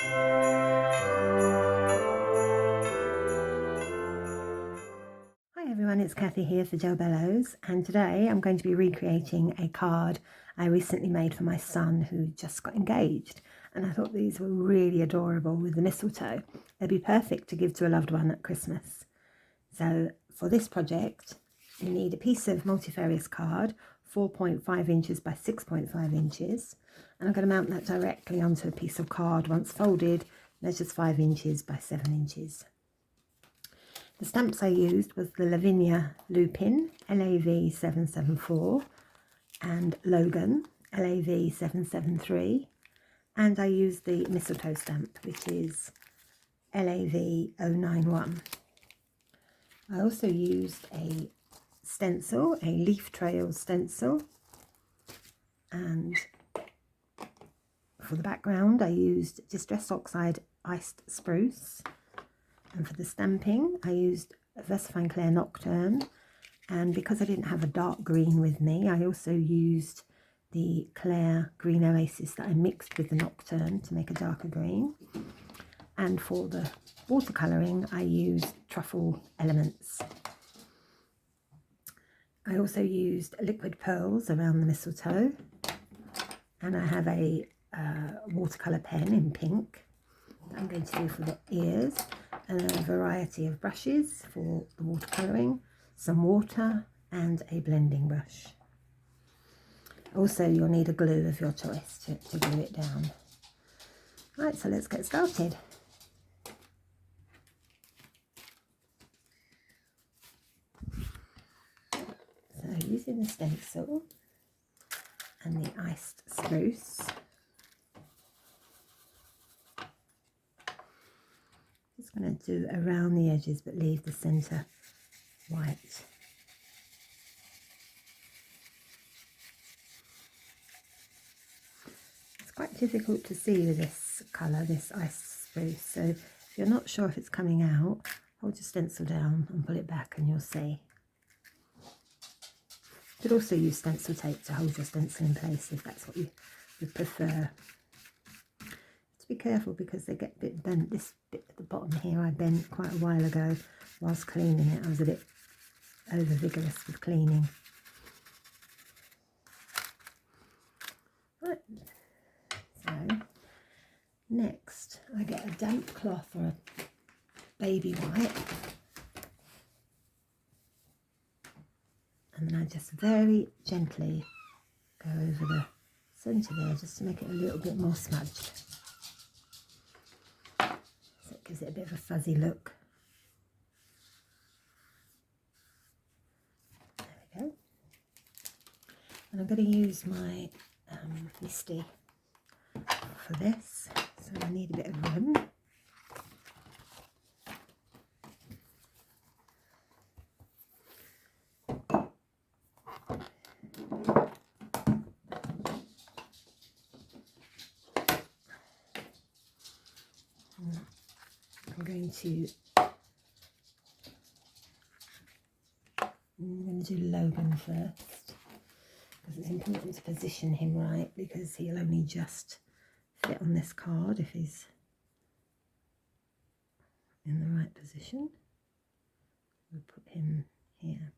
Hi everyone, it's Kathy here for Bello's, and today I'm going to be recreating a card I recently made for my son who just got engaged, and I thought these were really adorable with the mistletoe. They'd be perfect to give to a loved one at Christmas. So for this project you need a piece of Multifarious card, 4.5 inches by 6.5 inches, and I'm going to mount that directly onto a piece of card. Once folded, measures 5 inches by 7 inches. The stamps I used was the Lavinia Lupin LAV 774 and Logan LAV 773, and I used the Mistletoe stamp, which is LAV 091. I also used a stencil, a leaf trail stencil, and for the background I used Distress Oxide Iced Spruce. And for the stamping, I used Versafine Clair Nocturne, and because I didn't have a dark green with me, I also used the Clair Green Oasis that I mixed with the Nocturne to make a darker green. And for the watercolouring, I used Truffle Elements. I also used liquid pearls around the mistletoe, and I have a watercolour pen in pink that I'm going to do for the ears, and a variety of brushes for the watercolouring, some water and a blending brush. Also you'll need a glue of your choice to glue it down. Right, so let's get started. So using the stencil and the iced spruce, just going to do around the edges but leave the centre white. It's quite difficult to see with this colour, this ice spruce, so if you're not sure if it's coming out, hold your stencil down and pull it back and you'll see. You could also use stencil tape to hold your stencil in place if that's what you would prefer. To be careful because they get a bit bent. This bit at the bottom here I bent quite a while ago whilst cleaning it. I was a bit over vigorous with cleaning. Right, so next I get a damp cloth or a baby wipe, and then I just very gently go over the centre there just to make it a little bit more smudged. So it gives it a bit of a fuzzy look. There we go. And I'm going to use my Misty for this, so I need a bit of room. I'm going to do Logan first, because it's important to position him right, because he'll only just fit on this card if he's in the right position. We'll put him here.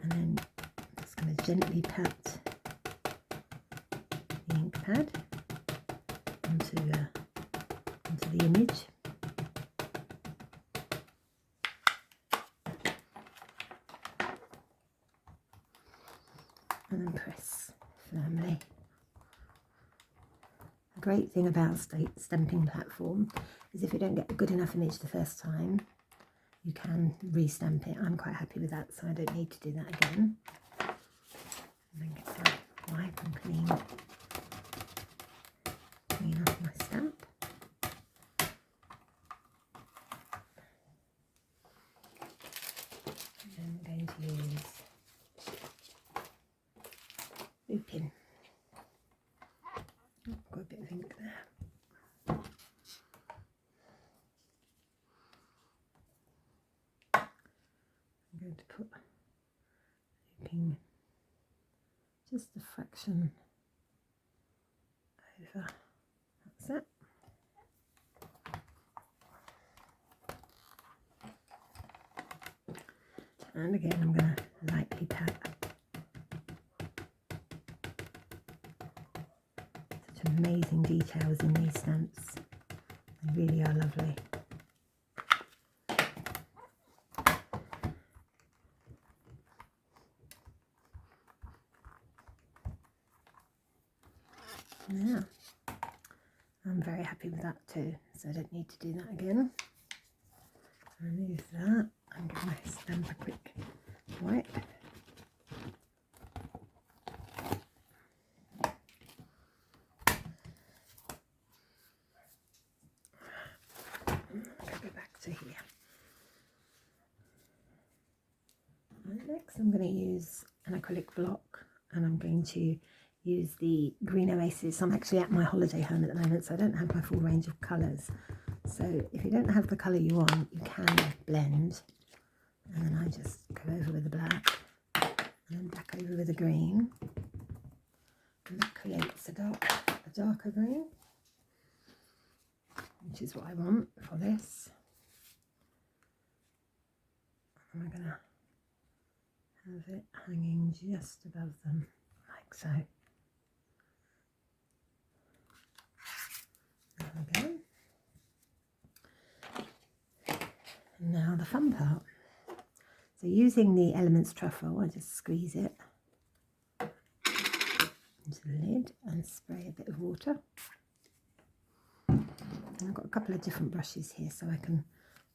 And then I'm just going to gently pat the ink pad onto the image. And then press firmly. The great thing about stamping platform is if you don't get a good enough image the first time, you can re-stamp it. I'm quite happy with that, so I don't need to do that again. And then get the wipe and clean off my stamp. And then I'm going to use Lupin. Oh, got a bit of ink there. I'm going to put looking just a fraction over. That's it. And again, I'm going to lightly pat. Such amazing details in these stamps. They really are lovely. Yeah, I'm very happy with that too, so I don't need to do that again. Remove that and give my stamp a quick wipe. Go back to here. And next I'm going to use an acrylic block, and I'm going to use the Green Oasis. I'm actually at my holiday home at the moment, so I don't have my full range of colours. So if you don't have the colour you want, you can blend. And then I just go over with the black, and then back over with the green. And that creates a darker green, which is what I want for this. And we're going to have it hanging just above them, like so. There we go. And now the fun part. So using the Elements Truffle, I just squeeze it into the lid and spray a bit of water. And I've got a couple of different brushes here, so I can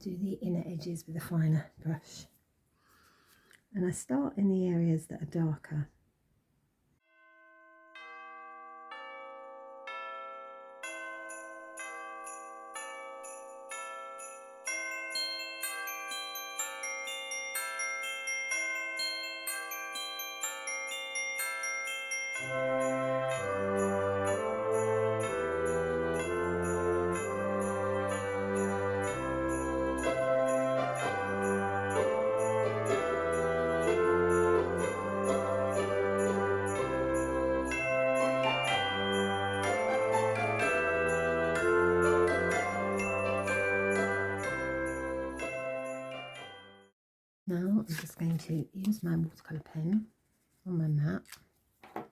do the inner edges with a finer brush. And I start in the areas that are darker. Now I'm just going to use my watercolour pen on my mat, a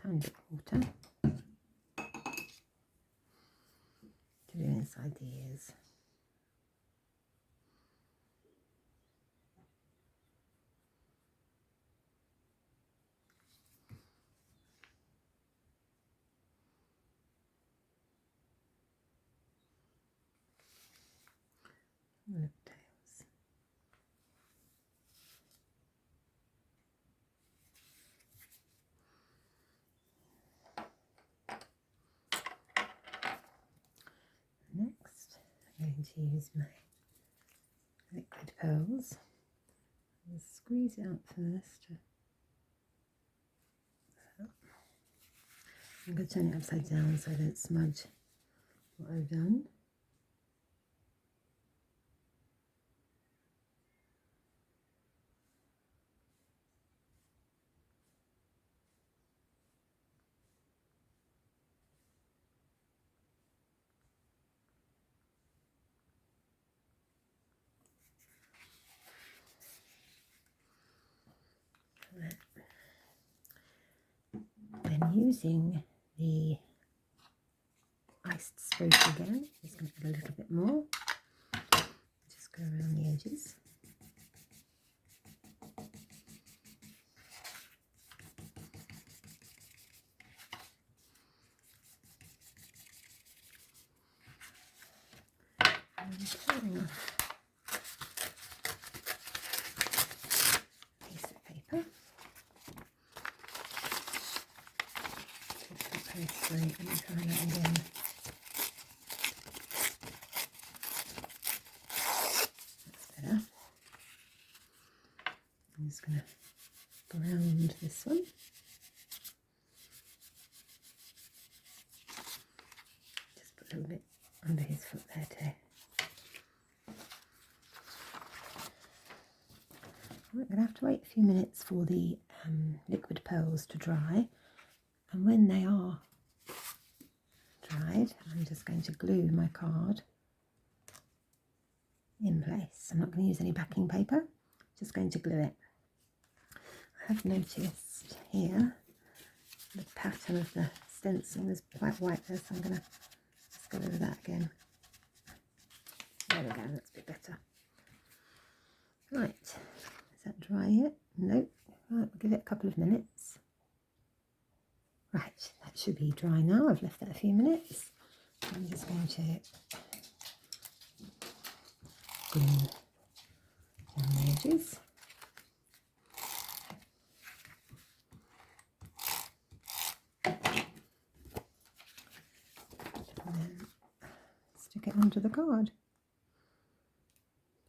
tiny bit of water, to do inside the ears. Lip tails. Next, I'm going to use my liquid pearls. I'll squeeze it out first. I'm going to turn it upside down so I don't smudge what I've done. Then using the iced spruce again, just going to add a little bit more. Just go around the edges. And cutting off a piece of paper. Very slowly and try that again. That's better. I'm just going to ground this one. Just put a little bit under his foot there too. We're going to have to wait a few minutes for the liquid pearls to dry, and when they are dried, I'm just going to glue my card in place. I'm not going to use any backing paper, just going to glue it. I have noticed here the pattern of the stencil is quite white there, so I'm going to just go over that again. There we go, that's a bit better. Right, is that dry yet? Nope. Right, we'll give it a couple of minutes. Right, that should be dry now. I've left that a few minutes. I'm just going to glue down the edges. And then stick it onto the card.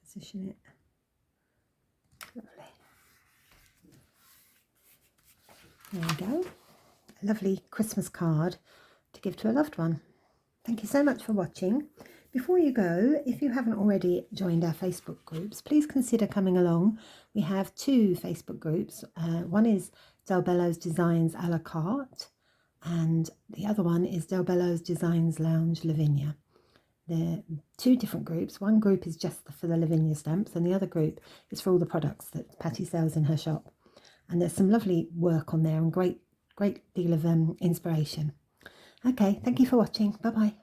Position it. Lovely. There we go. A lovely Christmas card to give to a loved one. Thank you so much for watching. Before you go, if you haven't already joined our Facebook groups, please consider coming along. We have 2 Facebook groups. One is Del Bello's Designs a la carte, and the other one is Del Bello's Designs Lounge Lavinia. They're 2 different groups. One group is just for the Lavinia stamps, and the other group is for all the products that Patty sells in her shop. And there's some lovely work on there and great deal of inspiration. Okay, thank you for watching. Bye-bye.